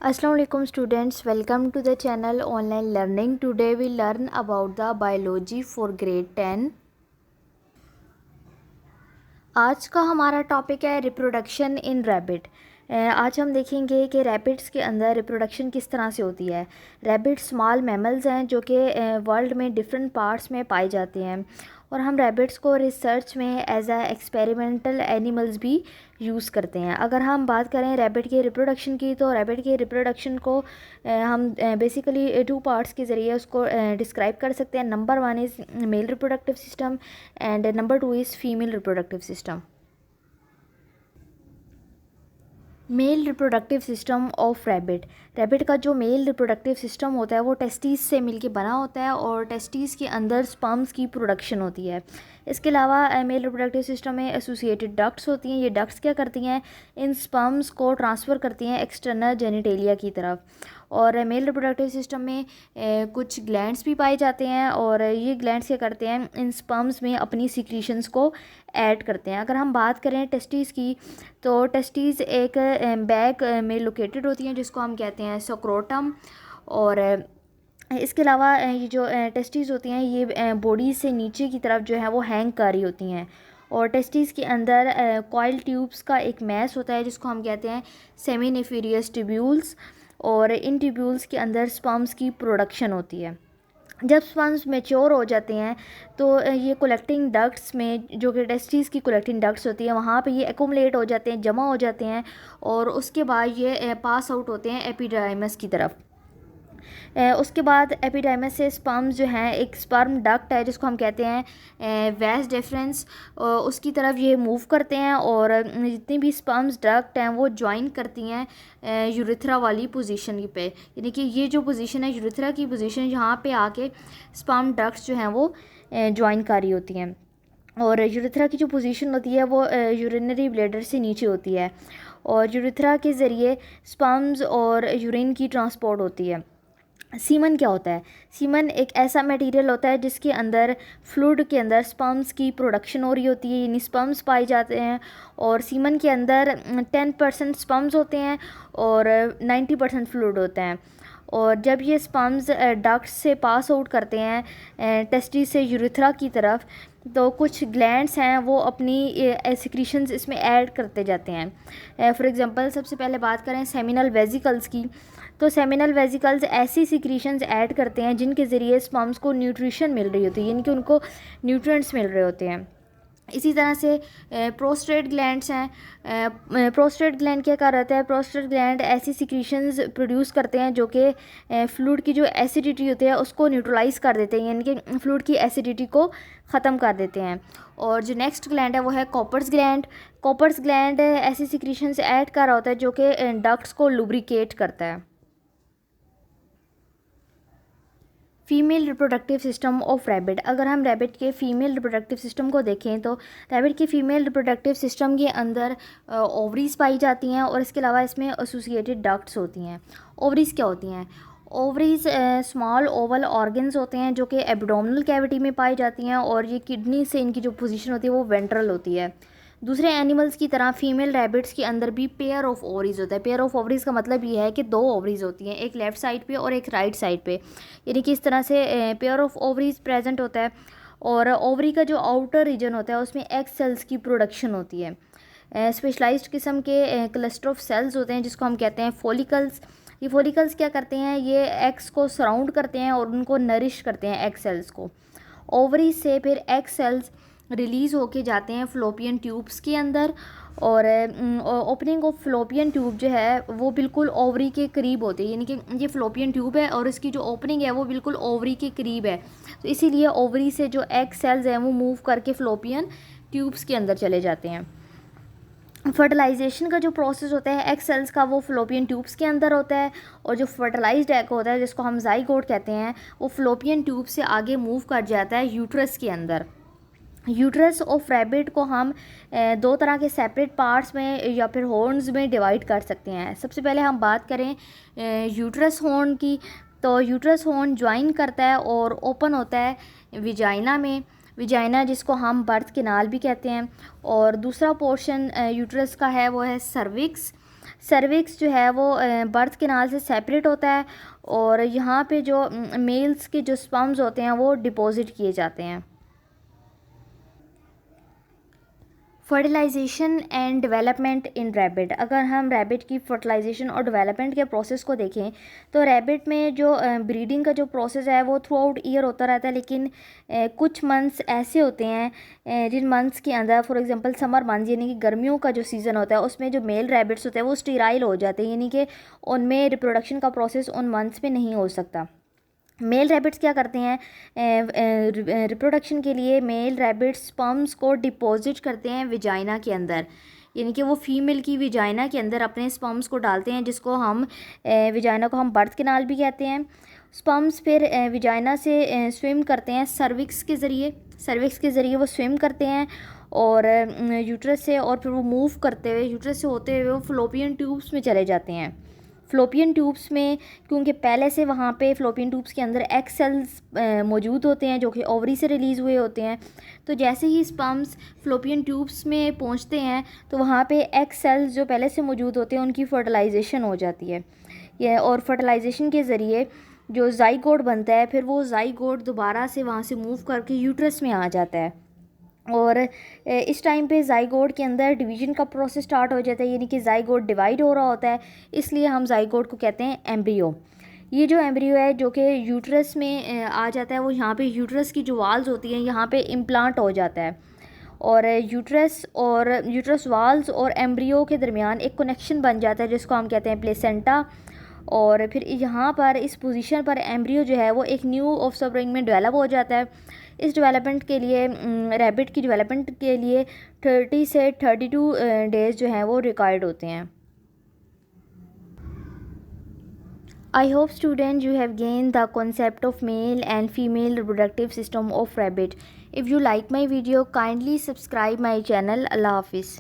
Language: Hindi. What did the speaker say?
Assalamu alaikum students, welcome to the channel Online Learning. Today we learn about the biology for grade 10. आज का हमारा टॉपिक है रिप्रोडक्शन इन रैबिट। आज हम देखेंगे कि रैबिट्स के अंदर रिप्रोडक्शन किस तरह से होती है। रैबिट स्मॉल मैमल्स हैं जो कि वर्ल्ड में डिफरेंट पार्ट्स में पाए जाते हैं और हम रैबिट्स को रिसर्च में एज आ एक्सपेरिमेंटल एनिमल्स भी यूज़ करते हैं। अगर हम बात करें रैबिट के रिप्रोडक्शन की, तो रैबिट के रिप्रोडक्शन को हम बेसिकली टू पार्ट्स के ज़रिए उसको डिस्क्राइब कर सकते हैं। Number 1 is male reproductive system and number 2 is female reproductive system. Male reproductive system of rabbit. Rabbit का जो मेल रिप्रोडक्टिव सिस्टम होता है वो टेस्टिस से मिलके बना होता है और टेस्टिस के अंदर स्पर्म्स की प्रोडक्शन होती है। इसके अलावा मेल रिप्रोडक्टिव सिस्टम में एसोसिएटेड डक्ट्स होती हैं। ये डक्ट्स क्या करती हैं, इन स्पर्म्स को ट्रांसफ़र करती हैं एक्सटर्नल जेनिटेलिया की तरफ। और मेल रिप्रोडक्टिव सिस्टम में कुछ ग्लैंड्स भी पाए जाते हैं और ये ग्लैंड्स क्या करते हैं, इन स्पर्म्स में अपनी सिक्रीशंस को ऐड करते हैं। अगर हम बात करें टेस्टिस की, तो टेस्टिस एक बैग में लोकेटेड होती हैं जिसको हम कहते हैं स्क्रोटम। और इसके अलावा ये जो टेस्टिस होती हैं ये बॉडी से नीचे की तरफ जो है वो हैंग कर रही होती हैं। और टेस्टिस के अंदर कॉइल ट्यूब्स का एक मैस होता है जिसको हम कहते हैं सेमिनिफेरियस ट्यूब्यूल्स। और इन ट्यूब्यूल्स के अंदर स्पर्म्स की प्रोडक्शन होती है। जब स्पर्म्स मैच्योर हो जाते हैं तो ये कलेक्टिंग डक्ट्स में, जो कि टेस्टिस की कलेक्टिंग डक्ट्स होती है, वहाँ पे ये एक्यूमुलेट हो जाते हैं, जमा हो जाते हैं और उसके बाद ये पास आउट होते हैं एपिडाइमस की तरफ। उसके बाद एपिडाइमस से स्पर्म्स जो हैं, एक स्पर्म डक्ट है जिसको हम कहते हैं वैस डिफरेंस, उसकी तरफ ये मूव करते हैं और जितनी भी स्पर्म्स डक्ट हैं वो ज्वाइन करती हैं यूरिथ्रा वाली पोजीशन पे। यानी कि ये जो पोजीशन है यूरिथ्रा की पोजीशन, यहाँ पे आके स्पर्म डक्ट्स जो हैं वो ज्वाइन कर रही होती हैं। और यूरिथ्रा की जो पोजीशन होती है वो यूरिनरी ब्लैडर से नीचे होती है और यूरिथ्रा के ज़रिए स्पर्म्स और यूरिन की ट्रांसपोर्ट होती है। सीमन क्या होता है? सीमन एक ऐसा मटेरियल होता है जिसके अंदर फ्लूइड के अंदर स्पर्म्स की प्रोडक्शन हो रही होती है, यानी स्पर्म्स पाए जाते हैं। और सीमन के अंदर 10% स्पर्म्स होते हैं और 90% फ्लूइड होता है। और जब ये स्पर्म्स डक्ट से पास आउट करते हैं टेस्टिस से यूरिथ्रा की तरफ, तो कुछ ग्लैंड्स हैं वो अपनी सिक्रीशंस इसमें ऐड करते जाते हैं। फॉर एग्जांपल सबसे पहले बात करें सेमिनल वेसिकल्स की, तो सेमिनल वेसिकल्स ऐसी सिक्रीशंस ऐड करते हैं जिनके ज़रिए स्पर्म्स को न्यूट्रिशन मिल रही होती है, यानी कि उनको न्यूट्रिएंट्स मिल रहे होते हैं। इसी तरह से प्रोस्टेट ग्लैंड्स हैं। प्रोस्टेट ग्लैंड क्या कर रहता है, प्रोस्टेट ग्लैंड ऐसी सिक्रीशंस प्रोड्यूस करते हैं जो कि फ्लूइड की जो एसिडिटी होती है उसको न्यूट्रलाइज कर देते हैं, यानी कि फ्लूइड की एसिडिटी को ख़त्म कर देते हैं। और जो नेक्स्ट ग्लैंड है वो है कॉपर्स ग्लैंड। कॉपर्स ग्लैंड ऐसी सिक्रीशंस ऐड कर रहा होता है जो कि डक्ट्स को लुब्रिकेट करता है। Female reproductive system of rabbit. अगर हम रैबिट के फीमेल रिप्रोडक्टिव सिस्टम को देखें तो रैबिट के फीमेल रिप्रोडक्टिव सिस्टम के अंदर ओवरीज पाई जाती हैं और इसके अलावा इसमें एसोसिएटेड डक्ट्स होती हैं। ओवरीज क्या होती हैं? ओवरीज स्मॉल ओवल ऑर्गन्स होते हैं जो कि एब्डोमिनल कैविटी में पाई जाती हैं और ये किडनी से इनकी जो पोजीशन होती है वो वेंट्रल होती है। दूसरे एनिमल्स की तरह फीमेल रैबिट्स के अंदर भी पेयर ऑफ ओवरीज होता है। पेयर ऑफ ओवरीज का मतलब ये है कि 2 ओवरीज होती हैं, एक लेफ़्ट साइड पे और एक राइट साइड पे, यानी कि इस तरह से पेयर ऑफ ओवरीज प्रेजेंट होता है। और ओवरी का जो आउटर रीजन होता है उसमें एग सेल्स की प्रोडक्शन होती है। स्पेशलाइज्ड किस्म के क्लस्टर ऑफ सेल्स होते हैं जिसको हम कहते हैं फॉलिकल्स। ये फॉलिकल्स क्या करते हैं, ये एग्स को सराउंड करते हैं और उनको नरिश करते हैं एग सेल्स को। ओवरी से फिर एग सेल्स रिलीज़ होके जाते हैं फ्लोपियन ट्यूब्स के अंदर। और ओपनिंग ऑफ फ्लोपियन ट्यूब जो है वो बिल्कुल ओवरी के करीब होती है, यानी कि ये फ्लोपियन ट्यूब है और इसकी जो ओपनिंग है वो बिल्कुल ओवरी के करीब है। तो इसीलिए ओवरी से जो एग सेल्स हैं वो मूव करके फ्लोपियन ट्यूब्स के अंदर चले जाते हैं। फर्टिलाइजेशन का जो प्रोसेस होता है एग सेल्स का, वो फ्लोपियन ट्यूब्स के अंदर होता है। और जो फर्टिलाइज्ड एग होता है जिसको हम ज़ाइगोट कहते हैं, वो फ्लोपियन ट्यूब से आगे मूव कर जाता है यूट्रस के अंदर। यूट्रस ऑफ रैबिट को हम 2 तरह के सेपरेट पार्ट्स में या फिर हॉर्न्स में डिवाइड कर सकते हैं। सबसे पहले हम बात करें यूट्रस हॉर्न की, तो यूट्रस हॉर्न ज्वाइन करता है और ओपन होता है विजाइना में, विजाइना जिसको हम बर्थ कैनाल भी कहते हैं। और दूसरा पोर्शन यूट्रस का है वो है सर्विक्स। सर्विक्स जो है वो बर्थ कैनाल से सेपरेट होता है और यहाँ पे जो मेल्स के जो स्पर्म्स होते हैं वो डिपॉजिट किए जाते हैं। Fertilization and development in rabbit. अगर हम रैबिट की फर्टिलाइजेशन और डेवलपमेंट के प्रोसेस को देखें तो रैबिट में जो ब्रीडिंग का जो प्रोसेस है वो थ्रू आउट ईयर होता रहता है, लेकिन कुछ मंथ्स ऐसे होते हैं जिन मंथ्स के अंदर, फॉर एग्जांपल समर मंथ्स यानी कि गर्मियों का जो सीज़न होता है उसमें जो मेल रैबिट्स होते हैं वो स्टीराइल हो जाते हैं, यानी कि उनमें रिप्रोडक्शन का प्रोसेस उन मंथ्स में नहीं हो सकता। मेल रैबिट्स क्या करते हैं, रिप्रोडक्शन के लिए मेल रैबिट्स स्पर्म्स को डिपॉजिट करते हैं विजाइना के अंदर, यानी कि वो फीमेल की विजाइना के अंदर अपने स्पर्म्स को डालते हैं, जिसको हम विजाइना को हम बर्थ कैनाल भी कहते हैं। स्पर्म्स फिर विजाइना से स्विम करते हैं सर्विक्स के ज़रिए वो स्विम करते हैं और यूट्रस से, और फिर वो मूव करते हुए यूट्रस से होते हुए वो फ्लोपियन ट्यूब्स में चले जाते हैं। फ्लोपियन ट्यूब्स में क्योंकि पहले से वहाँ पे फ्लोपियन ट्यूब्स के अंदर एग सेल्स मौजूद होते हैं जो कि ओवरी से रिलीज़ हुए होते हैं, तो जैसे ही स्पर्म्स फ्लोपियन ट्यूब्स में पहुँचते हैं तो वहाँ पे एग सेल्स जो पहले से मौजूद होते हैं उनकी फर्टिलाइजेशन हो जाती है। ये और फर्टिलाइजेशन के ज़रिए जो ज़ाइगोट बनता है, फिर वो ज़ाइगोट दोबारा से वहाँ से मूव करके यूट्रस में आ जाता है और इस टाइम पे ज़ाइगोट के अंदर डिवीज़न का प्रोसेस स्टार्ट हो जाता है, यानी कि ज़ाइगोट डिवाइड हो रहा होता है, इसलिए हम ज़ाइगोट को कहते हैं एम्ब्रियो। ये जो एम्ब्रियो है जो कि यूट्रस में आ जाता है, वो यहाँ पे यूट्रस की जो वाल्स होती हैं यहाँ पे इम्प्लांट हो जाता है और यूट्रस वाल्स और एम्ब्रियो के दरमियान एक कनेक्शन बन जाता है जिसको हम कहते हैं प्लेसेंटा। और फिर यहाँ पर इस पोजीशन पर एम्ब्रियो जो है वो एक न्यू ऑफस्प्रिंग में डेवलप हो जाता है। इस डेवलपमेंट के लिए रैबिट की डेवलपमेंट के लिए 30 से 32 डेज़ जो हैं वो रिक्वायर्ड होते हैं। I hope students you have gained the concept of male and female reproductive system of rabbit. If you like my video, kindly subscribe my channel. Allah Hafiz.